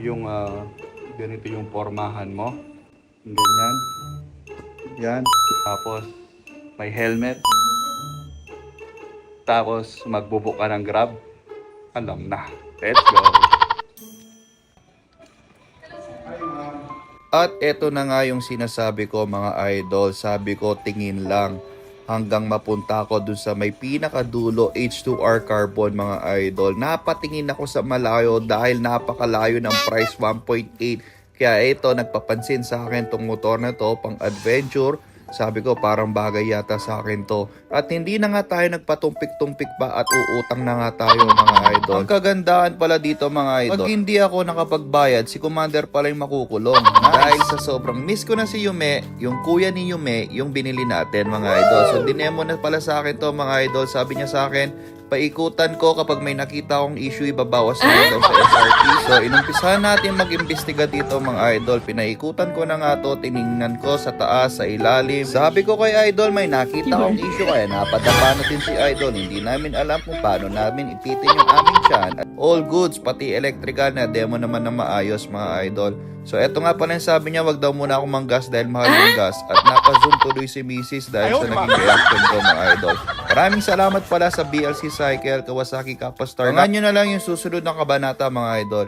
Yung ganito yung pormahan mo. Ganyan. Yan. Tapos may helmet. Tapos magbubo ka ng Grab. Alam na. Let's go. At eto na nga yung sinasabi ko mga idol. Sabi ko tingin lang hanggang mapunta ako dun sa may pinakadulo H2R Carbon mga idol. Napatingin ako sa malayo dahil napakalayo ng price 1.8. Kaya ito nagpapansin sa akin tong motor na to pang adventure. Sabi ko parang bagay yata sa akin to. At hindi na nga tayo nagpatumpik-tumpik pa at uutang na nga tayo mga idol. Ang kagandahan pala dito mga idol, pag hindi ako nakapagbayad, si Commander pala yung makukulong. Dahil sa sobrang miss ko na si Yume, yung kuya ni Yume, yung binili natin mga idol. So dinemo na pala sa akin to mga idol. Sabi niya sa akin, paikutan ko kapag may nakita akong issue, ibabawas na daw sa SRP. So, inumpisahan natin mag-imbestiga dito mga idol. Pinaikutan ko na nga to, tiningnan ko sa taas, sa ilalim. Sabi ko kay idol, may nakita akong issue kaya napadapa natin si idol. Hindi namin alam kung paano namin ipitin yung aming tiyan. At all goods, pati electrical na demo naman na maayos mga idol. So, eto nga pala yung sabi niya, wag daw muna ako manggas dahil mahal yung gas. At naka-zoom tuloy si Mrs. dahil sa naging reaction ko mga idol. Maraming salamat pala sa BLC Cycle, Kawasaki Kappa Star. Tingnan nyo na lang yung susunod na kabanata mga idol.